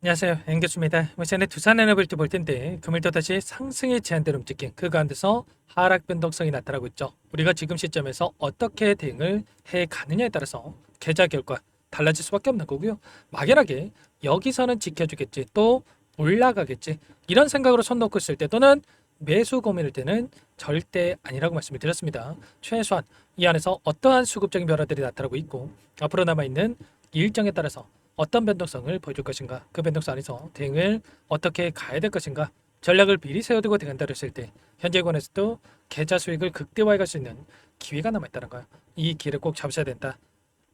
안녕하세요. 앵교수입니다. 이번에 두산에너빌티 볼 텐데 금일 또다시 상승에 제한된 움직임 그 가운데서 하락 변동성이 나타나고 있죠. 우리가 지금 시점에서 어떻게 대응을 해 가느냐에 따라서 계좌 결과 달라질 수밖에 없는 거고요. 막연하게 여기서는 지켜주겠지 또 올라가겠지 이런 생각으로 손 놓고 있을 때 또는 매수 고민일 때는 절대 아니라고 말씀을 드렸습니다. 최소한 이 안에서 어떠한 수급적인 변화들이 나타나고 있고 앞으로 남아있는 일정에 따라서 어떤 변동성을 보여줄 것인가, 그 변동성 안에서 대응을 어떻게 가야 될 것인가, 전략을 미리 세워두고 대응한다고 했을 때 현재 권에서도 계좌 수익을 극대화해 갈 수 있는 기회가 남아있다는 거예요. 이 기회를 꼭 잡으셔야 된다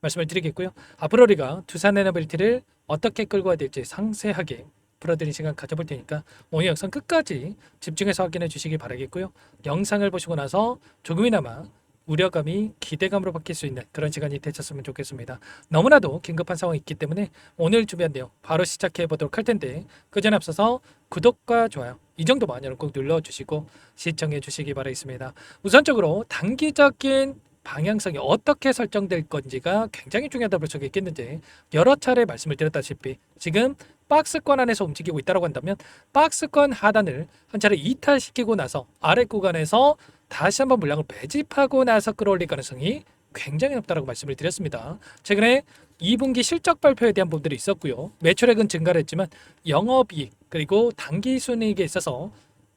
말씀을 드리겠고요. 앞으로 우리가 두산에너빌티를 어떻게 끌고 와야 될지 상세하게 풀어드린 시간 가져볼 테니까 오늘 영상 끝까지 집중해서 확인해 주시기 바라겠고요. 영상을 보시고 나서 조금이나마 우려감이 기대감으로 바뀔 수 있는 그런 시간이 되셨으면 좋겠습니다. 너무나도 긴급한 상황이 있기 때문에 오늘 준비한 내용 바로 시작해 보도록 할 텐데 그 전에 앞서서 구독과 좋아요 이 정도만 여러분 꼭 눌러주시고 시청해 주시기 바라겠습니다. 우선적으로 단기적인 방향성이 어떻게 설정될 건지가 굉장히 중요하다 볼 수가 있겠는데 여러 차례 말씀을 드렸다시피 지금 박스권 안에서 움직이고 있다고 한다면 박스권 하단을 한 차례 이탈시키고 나서 아래 구간에서 다시 한번 물량을 매집하고 나서 끌어올릴 가능성이 굉장히 높다고 말씀을 드렸습니다. 최근에 2분기 실적 발표에 대한 부분들이 있었고요. 매출액은 증가를 했지만 영업이익 그리고 당기순이익에 있어서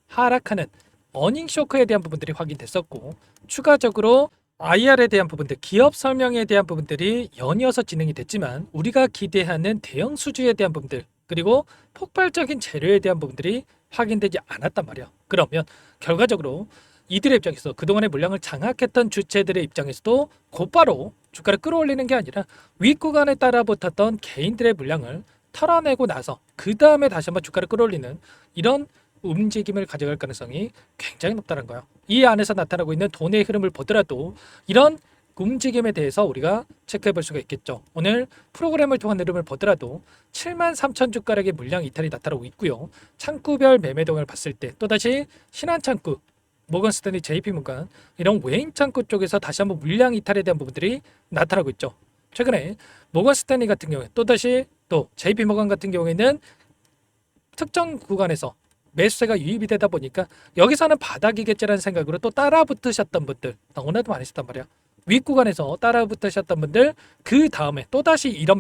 하락하는 어닝 쇼크에 대한 부분들이 확인됐었고 추가적으로 IR에 대한 부분들, 기업 설명에 대한 부분들이 연이어서 진행이 됐지만 우리가 기대하는 대형 수주에 대한 부분들 그리고 폭발적인 재료에 대한 부분들이 확인되지 않았단 말이야. 그러면 결과적으로 이들의 입장에서 그동안의 물량을 장악했던 주체들의 입장에서도 곧바로 주가를 끌어올리는 게 아니라 윗구간에 따라 붙었던 개인들의 물량을 털어내고 나서 그 다음에 다시 한번 주가를 끌어올리는 이런 움직임을 가져갈 가능성이 굉장히 높다는 거예요. 이 안에서 나타나고 있는 돈의 흐름을 보더라도 이런 움직임에 대해서 우리가 체크해 볼 수가 있겠죠. 오늘 프로그램을 통한 흐름을 보더라도 7만 3천 주가량의 물량 이탈이 나타나고 있고요. 창구별 매매동을 봤을 때 또다시 신한창구 모건스탠리 JP모건 이런 외인 창구 쪽에서 다시 한번 물량 이탈에 대한 부분들이 나타나고 있죠. 최근에 모건스탠리 같은 경우에 또다시 또 JP모건 같은 경우에는 특정 구간에서 매수세가 유입이 되다 보니까 여기서는 바닥이겠지라는 생각으로 또 따라 붙으셨던 분들 너무나도 많으셨단 말이야. 윗구간에서 따라 붙으셨던 분들 그 다음에 또다시 이런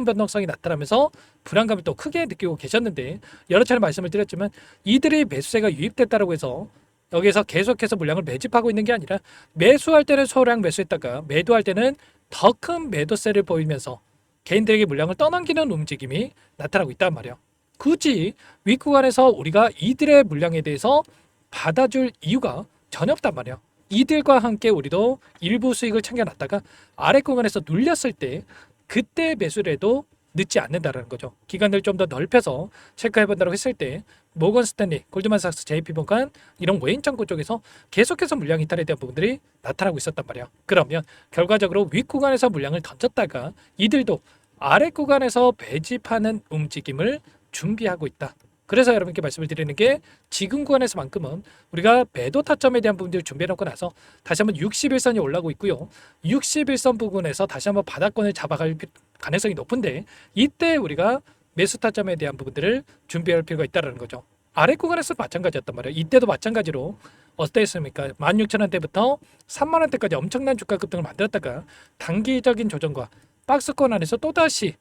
변동성이 나타나면서 불안감을 또 크게 느끼고 계셨는데 여러 차례 말씀을 드렸지만 이들의 매수세가 유입됐다고 해서 여기서 계속해서 물량을 매집하고 있는 게 아니라 매수할 때는 소량 매수했다가 매도할 때는 더 큰 매도세를 보이면서 개인들에게 물량을 떠넘기는 움직임이 나타나고 있단 말이에요. 굳이 윗구간에서 우리가 이들의 물량에 대해서 받아줄 이유가 전혀 없단 말이에요. 이들과 함께 우리도 일부 수익을 챙겨놨다가 아래 구간에서 눌렸을 때 그때 매수를 해도 늦지 않는다는 거죠. 기간을 좀 더 넓혀서 체크해본다고 했을 때 모건 스탠리, 골드만삭스, JP모건 이런 외인 창구 쪽에서 계속해서 물량 이탈에 대한 부분들이 나타나고 있었단 말이에요. 그러면 결과적으로 윗 구간에서 물량을 던졌다가 이들도 아래 구간에서 매집하는 움직임을 준비하고 있다. 그래서 여러분께 말씀을 드리는 게 지금 구간에서만큼은 우리가 매도 타점에 대한 부분들을 준비해 놓고 나서 다시 한번 61선이 올라오고 있고요. 61선 부분에서 다시 한번 바닥권을 잡아갈 가능성이 높은데 이때 우리가 매수 타점에 대한 부분들을 준비할 필요가 있다는 거죠. 아래 구간에서 마찬가지였단 말이에요. 이때도 마찬가지로 어땠습니까? 16,000원대부터 30,000원대까지 엄청난 주가 급등을 만들었다가 단기적인 조정과 박스권 안에서 또다시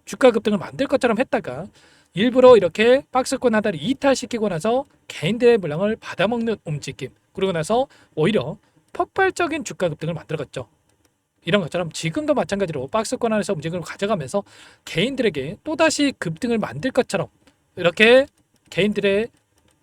주가 급등을 만들 것처럼 했다가 일부러 이렇게 박스권 하단을 이탈시키고 나서 개인들의 물량을 받아먹는 움직임 그러고 나서 오히려 폭발적인 주가 급등을 만들어갔죠. 이런 것처럼 지금도 마찬가지로 박스권 안에서 움직임을 가져가면서 개인들에게 또다시 급등을 만들 것처럼 이렇게 개인들의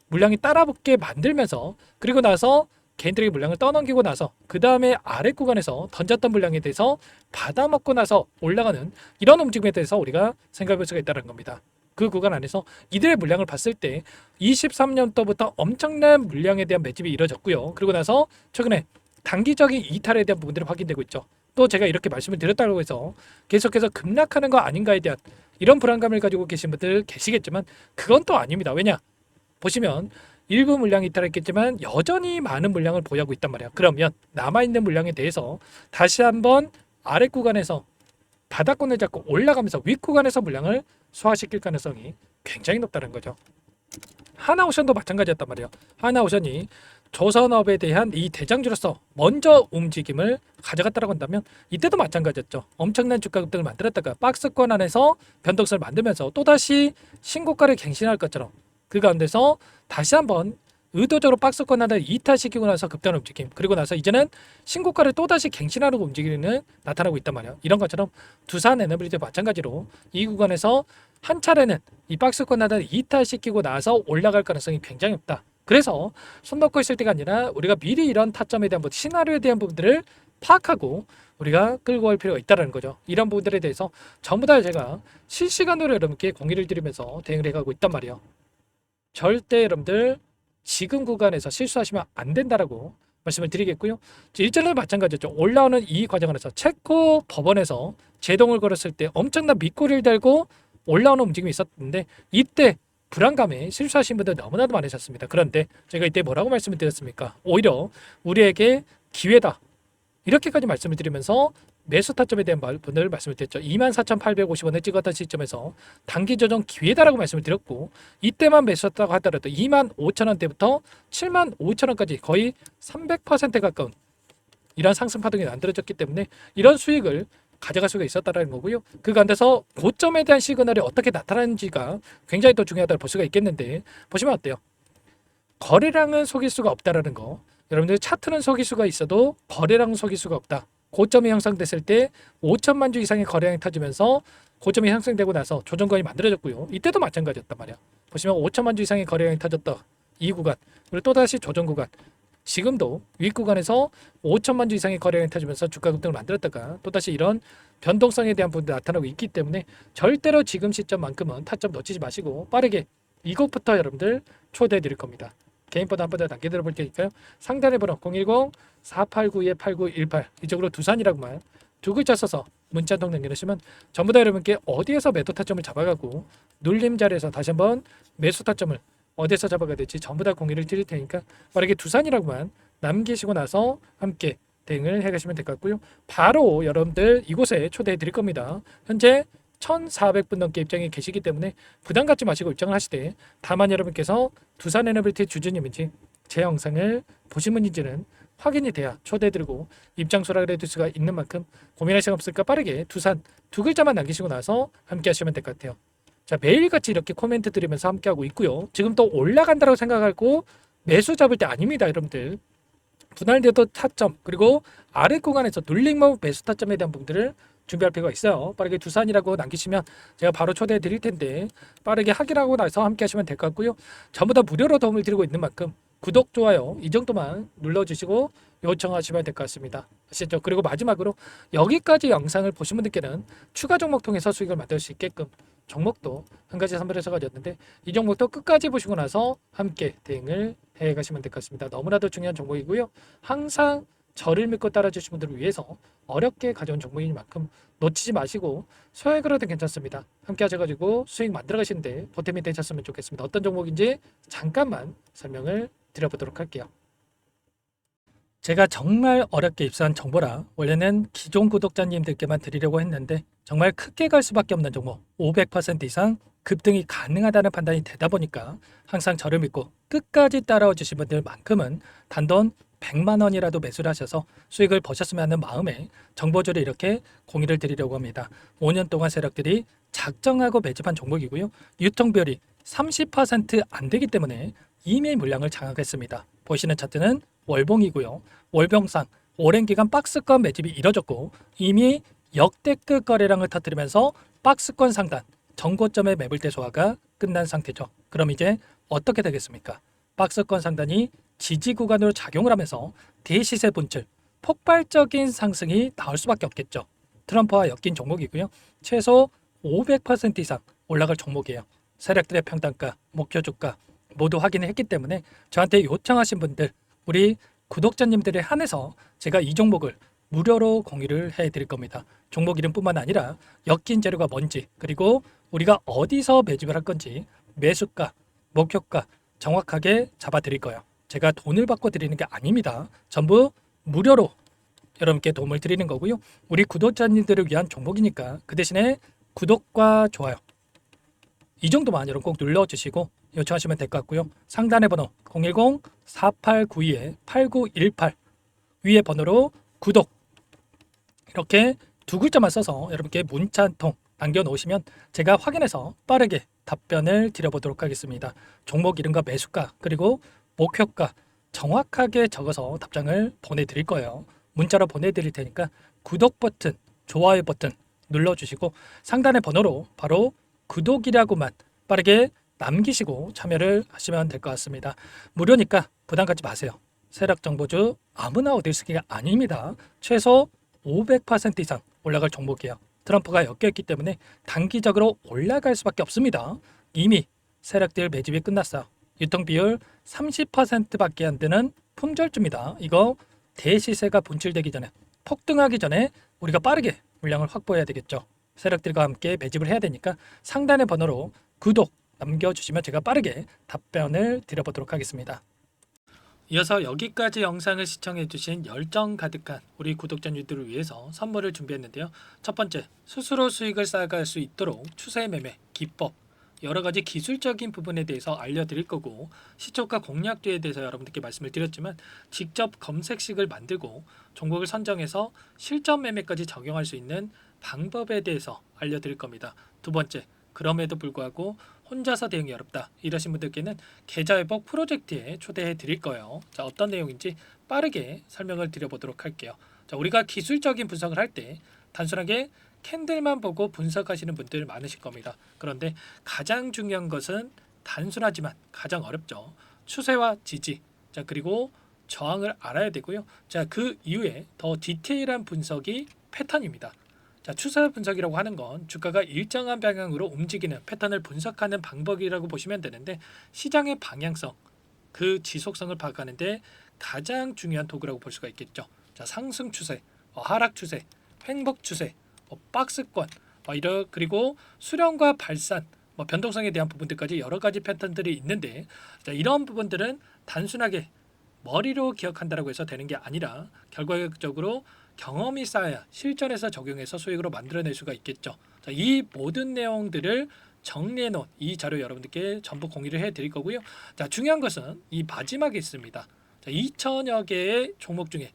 물량이 따라붙게 만들면서 그리고 나서 개인들에게 물량을 떠넘기고 나서 그 다음에 아래 구간에서 던졌던 물량에 대해서 받아먹고 나서 올라가는 이런 움직임에 대해서 우리가 생각해 볼 수가 있다는 겁니다. 그 구간 안에서 이들의 물량을 봤을 때 23년도부터 엄청난 물량에 대한 매집이 이뤄졌고요. 그리고 나서 최근에 단기적인 이탈에 대한 부분들이 확인되고 있죠. 또 제가 이렇게 말씀을 드렸다고 해서 계속해서 급락하는 거 아닌가에 대한 이런 불안감을 가지고 계신 분들 계시겠지만 그건 또 아닙니다. 왜냐? 보시면 일부 물량이 이탈했겠지만 여전히 많은 물량을 보유하고 있단 말이야. 그러면 남아있는 물량에 대해서 다시 한번 아래 구간에서 바닥권을 잡고 올라가면서 윗구간에서 물량을 소화시킬 가능성이 굉장히 높다는 거죠. 하나오션도 마찬가지였단 말이에요. 하나오션이 조선업에 대한 이 대장주로서 먼저 움직임을 가져갔다고 한다면 이때도 마찬가지였죠. 엄청난 주가 급등을 만들었다가 박스권 안에서 변동성을 만들면서 또다시 신고가를 갱신할 것처럼 그 가운데서 다시 한번 의도적으로 박스권 안을 이탈시키고 나서 급등하는 움직임, 그리고 나서 이제는 신고가를 또다시 갱신하는 움직임이 나타나고 있단 말이에요. 이런 것처럼 두산 에너빌리티도 마찬가지로 이 구간에서 한 차례는 이 박스권 안을 이탈시키고 나서 올라갈 가능성이 굉장히 높다. 그래서 손 놓고 있을 때가 아니라 우리가 미리 이런 타점에 대한 시나리오에 대한 부분들을 파악하고 우리가 끌고 갈 필요가 있다는 거죠. 이런 부분들에 대해서 전부 다 제가 실시간으로 여러분께 공유를 드리면서 대응을 해가고 있단 말이에요. 절대 여러분들 지금 구간에서 실수하시면 안 된다라고 말씀을 드리겠고요. 일전에도 마찬가지였죠. 올라오는 이 과정 안에서 체코 법원에서 제동을 걸었을 때 엄청난 밑꼬리를 달고 올라오는 움직임이 있었는데 이때 불안감에 실수하신 분들 너무나도 많으셨습니다. 그런데 제가 이때 뭐라고 말씀을 드렸습니까? 오히려 우리에게 기회다. 이렇게까지 말씀을 드리면서 매수 타점에 대한 분을 말씀을 드렸죠. 24,850원을 찍었던 시점에서 단기 조정 기회다라고 말씀을 드렸고 이때만 매수했다고 하더라도 25,000원대부터 75,000원까지 거의 300% 가까운 이런 상승 파동이 만들어졌기 때문에 이런 수익을 가져갈 수가 있었다는 거고요. 그 가운데서 고점에 대한 시그널이 어떻게 나타나는지가 굉장히 또 중요하다고 볼 수가 있겠는데 보시면 어때요? 거래량은 속일 수가 없다라는 거. 여러분들 차트는 속일 수가 있어도 거래량은 속일 수가 없다. 고점이 형성됐을 때 5천만 주 이상의 거래량이 터지면서 고점이 형성되고 나서 조정권이 만들어졌고요. 이때도 마찬가지였단 말이야. 보시면 5천만 주 이상의 거래량이 터졌다. 이 구간 그리고 또다시 조정 구간. 지금도 윗구간에서 5천만 주 이상의 거래량이 터지면서 주가 급등을 만들었다가 또다시 이런 변동성에 대한 부분이 나타나고 있기 때문에 절대로 지금 시점만큼은 타점 놓치지 마시고 빠르게 이것부터 여러분들 초대해 드릴 겁니다. 개인번호 한 번 더 남겨드려 볼 테니까요. 상단의 번호 010-489-8918 이쪽으로 두산이라고만 두 글자 써서 문자 한 통 남겨주시면 전부 다 여러분께 어디에서 매도 타점을 잡아가고 눌림 자리에서 다시 한번 매수 타점을 어디서 잡아가야 될지 전부 다 공유를 드릴 테니까 빠르게 두산이라고만 남기시고 나서 함께 대응을 해가시면 될 것 같고요. 바로 여러분들 이곳에 초대해 드릴 겁니다. 현재 1,400분 넘게 입장에 계시기 때문에 부담 갖지 마시고 입장을 하시되 다만 여러분께서 두산 에너빌티 주주님인지 제 영상을 보신 분인지는 확인이 돼야 초대해드리고 입장 수락을 해둘 수가 있는 만큼 고민할 시간 없으니까 빠르게 두산 두 글자만 남기시고 나서 함께 하시면 될 것 같아요. 자, 매일같이 이렇게 코멘트 드리면서 함께하고 있고요. 지금 또 올라간다고 생각하고 매수 잡을 때 아닙니다. 여러분들 분할돼도 타점 그리고 아래 구간에서 눌림목 매수 타점에 대한 부분들을 준비할 필요가 있어요. 빠르게 두산이라고 남기시면 제가 바로 초대해 드릴 텐데 빠르게 확인하고 나서 함께 하시면 될 것 같고요. 전부 다 무료로 도움을 드리고 있는 만큼 구독, 좋아요 이 정도만 눌러주시고 요청하시면 될 것 같습니다. 아시죠? 그리고 마지막으로 여기까지 영상을 보신 분들께는 추가 종목 통해서 수익을 만들 수 있게끔 종목도 한 가지 선별해서 가졌는데 이 종목도 끝까지 보시고 나서 함께 대응을 해 가시면 될 것 같습니다. 너무나도 중요한 종목이고요. 항상 저를 믿고 따라주신 분들을 위해서 어렵게 가져온 종목인 만큼 놓치지 마시고 소액으로도 괜찮습니다. 함께 하셔가지고 수익 만들어 가시는데 보탬이 되셨으면 좋겠습니다. 어떤 종목인지 잠깐만 설명을 드려보도록 할게요. 제가 정말 어렵게 입수한 정보라 원래는 기존 구독자님들께만 드리려고 했는데 정말 크게 갈 수밖에 없는 종목 500% 이상 급등이 가능하다는 판단이 되다 보니까 항상 저를 믿고 끝까지 따라와 주신 분들만큼은 단돈 100만 원이라도 매수를 하셔서 수익을 보셨으면 하는 마음에 정보주를 이렇게 공유를 드리려고 합니다. 5년 동안 세력들이 작정하고 매집한 종목이고요. 유통비율이 30% 안 되기 때문에 이미 물량을 장악했습니다. 보시는 차트는 월봉이고요. 월봉상 오랜 기간 박스권 매집이 이뤄졌고 이미 역대급 거래량을 터뜨리면서 박스권 상단 전고점의 매물대 소화가 끝난 상태죠. 그럼 이제 어떻게 되겠습니까? 박스권 상단이 지지 구간으로 작용을 하면서 대시세 분출, 폭발적인 상승이 나올 수밖에 없겠죠. 트럼프와 엮인 종목이고요. 최소 500% 이상 올라갈 종목이에요. 세력들의 평단가, 목표 주가 모두 확인을 했기 때문에 저한테 요청하신 분들, 우리 구독자님들에 한해서 제가 이 종목을 무료로 공유를 해드릴 겁니다. 종목 이름뿐만 아니라 엮인 재료가 뭔지 그리고 우리가 어디서 매집을 할 건지 매수가, 목표가 정확하게 잡아드릴 거예요. 제가 돈을 받고 드리는 게 아닙니다. 전부 무료로 여러분께 도움을 드리는 거고요. 우리 구독자님들을 위한 종목이니까 그 대신에 구독과 좋아요 이 정도만 여러분 꼭 눌러주시고 요청하시면 될 것 같고요. 상단의 번호 010-4892-8918 위에 번호로 구독 이렇게 두 글자만 써서 여러분께 문자 한 통 남겨놓으시면 제가 확인해서 빠르게 답변을 드려보도록 하겠습니다. 종목 이름과 매수가 그리고 목표가 정확하게 적어서 답장을 보내드릴 거예요. 문자로 보내드릴 테니까 구독 버튼, 좋아요 버튼 눌러주시고 상단의 번호로 바로 구독이라고만 빠르게 남기시고 참여를 하시면 될 것 같습니다. 무료니까 부담 갖지 마세요. 세력정보주 아무나 얻을 수가 아닙니다. 최소 500% 이상 올라갈 종목이에요. 트럼프가 엮여있기 때문에 단기적으로 올라갈 수밖에 없습니다. 이미 세력들 매집이 끝났어요. 유통비율 30%밖에 안 되는 품절주입니다. 이거 대시세가 분출되기 전에 폭등하기 전에 우리가 빠르게 물량을 확보해야 되겠죠. 세력들과 함께 매집을 해야 되니까 상단의 번호로 구독 남겨주시면 제가 빠르게 답변을 드려보도록 하겠습니다. 이어서 여기까지 영상을 시청해주신 열정 가득한 우리 구독자님들을 위해서 선물을 준비했는데요. 첫 번째, 스스로 수익을 쌓아갈 수 있도록 추세 매매 기법 여러 가지 기술적인 부분에 대해서 알려드릴 거고 시초가 공략도에 대해서 여러분들께 말씀을 드렸지만 직접 검색식을 만들고 종목을 선정해서 실전 매매까지 적용할 수 있는 방법에 대해서 알려드릴 겁니다. 두 번째, 그럼에도 불구하고 혼자서 대응이 어렵다 이러신 분들께는 계좌회복 프로젝트에 초대해 드릴 거예요. 자, 어떤 내용인지 빠르게 설명을 드려보도록 할게요. 자, 우리가 기술적인 분석을 할 때 단순하게 캔들만 보고 분석하시는 분들 많으실 겁니다. 그런데 가장 중요한 것은 단순하지만 가장 어렵죠. 추세와 지지, 자 그리고 저항을 알아야 되고요. 자, 그 이후에 더 디테일한 분석이 패턴입니다. 자, 추세 분석이라고 하는 건 주가가 일정한 방향으로 움직이는 패턴을 분석하는 방법이라고 보시면 되는데 시장의 방향성, 그 지속성을 파악하는데 가장 중요한 도구라고 볼 수가 있겠죠. 자, 상승 추세, 하락 추세, 횡복 추세, 박스권, 그리고 수렴과 발산, 변동성에 대한 부분들까지 여러 가지 패턴들이 있는데 자, 이런 부분들은 단순하게 머리로 기억한다고 해서 되는 게 아니라 결과적으로 경험이 쌓아야 실전에서 적용해서 수익으로 만들어낼 수가 있겠죠. 자, 이 모든 내용들을 정리해 놓은 이 자료 여러분들께 전부 공유를 해 드릴 거고요. 자, 중요한 것은 이 마지막에 있습니다. 자, 2천여 개의 종목 중에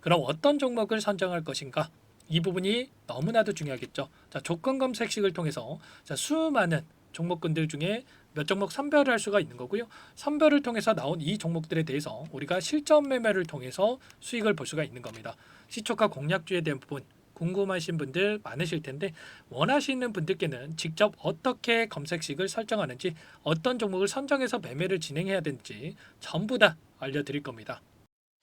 그럼 어떤 종목을 선정할 것인가? 이 부분이 너무나도 중요하겠죠. 자, 조건 검색식을 통해서 자, 수많은 종목군들 중에 몇 종목 선별을 할 수가 있는 거고요. 선별을 통해서 나온 이 종목들에 대해서 우리가 실전 매매를 통해서 수익을 볼 수가 있는 겁니다. 시초가 공략주에 대한 부분 궁금하신 분들 많으실 텐데 원하시는 분들께는 직접 어떻게 검색식을 설정하는지 어떤 종목을 선정해서 매매를 진행해야 되는지 전부 다 알려드릴 겁니다.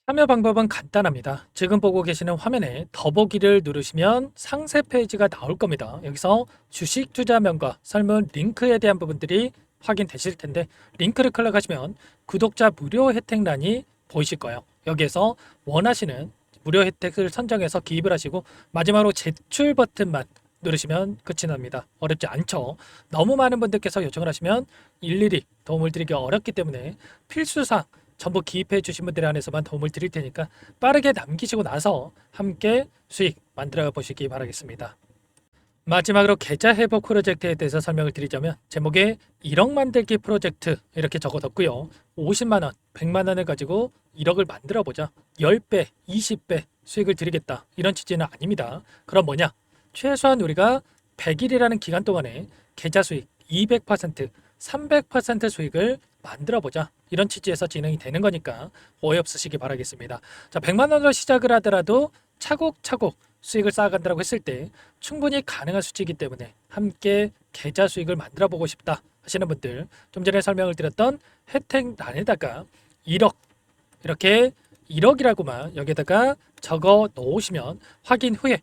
참여 방법은 간단합니다. 지금 보고 계시는 화면에 더보기를 누르시면 상세 페이지가 나올 겁니다. 여기서 주식 투자명과 설문 링크에 대한 부분들이 확인되실 텐데 링크를 클릭하시면 구독자 무료 혜택란이 보이실 거예요. 여기에서 원하시는 무료 혜택을 선정해서 기입을 하시고 마지막으로 제출 버튼만 누르시면 끝이 납니다. 어렵지 않죠? 너무 많은 분들께서 요청을 하시면 일일이 도움을 드리기 어렵기 때문에 필수사항 전부 기입해 주신 분들 안에서만 도움을 드릴 테니까 빠르게 남기시고 나서 함께 수익 만들어 보시기 바라겠습니다. 마지막으로 계좌 회복 프로젝트에 대해서 설명을 드리자면 제목에 1억 만들기 프로젝트 이렇게 적어뒀고요. 50만 원, 100만 원을 가지고 1억을 만들어 보자. 10배, 20배 수익을 드리겠다. 이런 취지는 아닙니다. 그럼 뭐냐? 최소한 우리가 100일이라는 기간 동안에 계좌 수익 200%, 300% 수익을 만들어 보자. 이런 취지에서 진행이 되는 거니까 오해 없으시기 바라겠습니다. 자, 100만 원으로 시작을 하더라도 차곡차곡 수익을 쌓아간다고 했을 때 충분히 가능한 수치이기 때문에 함께 계좌 수익을 만들어 보고 싶다 하시는 분들 좀 전에 설명을 드렸던 혜택란에다가 1억 이렇게 1억이라고만 여기다가 적어 놓으시면 확인 후에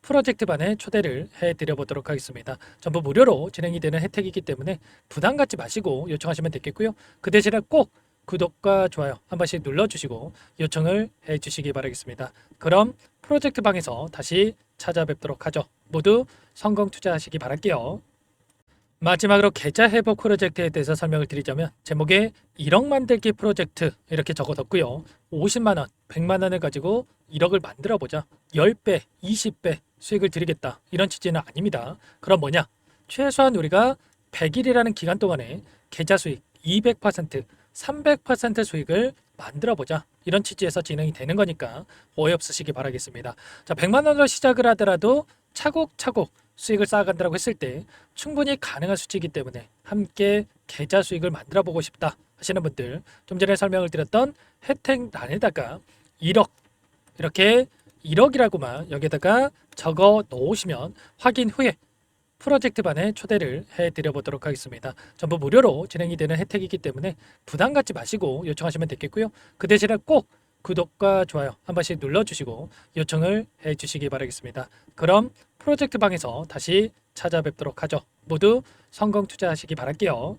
프로젝트 반에 초대를 해드려 보도록 하겠습니다. 전부 무료로 진행이 되는 혜택이기 때문에 부담 갖지 마시고 요청하시면 되겠고요. 그 대신에 꼭 구독과 좋아요 한 번씩 눌러주시고 요청을 해주시기 바라겠습니다. 그럼 프로젝트 방에서 다시 찾아뵙도록 하죠. 모두 성공 투자하시기 바랄게요. 마지막으로 계좌 회복 프로젝트에 대해서 설명을 드리자면 제목에 1억 만들기 프로젝트 이렇게 적어뒀고요. 50만 원, 100만 원을 가지고 1억을 만들어 보자. 10배, 20배 수익을 드리겠다. 이런 취지는 아닙니다. 그럼 뭐냐? 최소한 우리가 100일이라는 기간 동안에 계좌 수익 200%, 300% 수익을 만들어 보자. 이런 취지에서 진행이 되는 거니까 오해 없으시기 바라겠습니다. 자, 100만 원으로 시작을 하더라도 차곡차곡 수익을 쌓아간다고 했을 때 충분히 가능한 수치이기 때문에 함께 계좌 수익을 만들어 보고 싶다 하시는 분들, 좀 전에 설명을 드렸던 혜택란에다가 1억 이렇게 1억이라고만 여기다가 적어 놓으시면 확인 후에 프로젝트 반에 초대를 해드려 보도록 하겠습니다. 전부 무료로 진행이 되는 혜택이기 때문에 부담 갖지 마시고 요청하시면 되겠고요. 그 대신에 꼭 구독과 좋아요 한 번씩 눌러주시고 요청을 해주시기 바라겠습니다. 그럼 프로젝트 방에서 다시 찾아뵙도록 하죠. 모두 성공 투자하시기 바랄게요.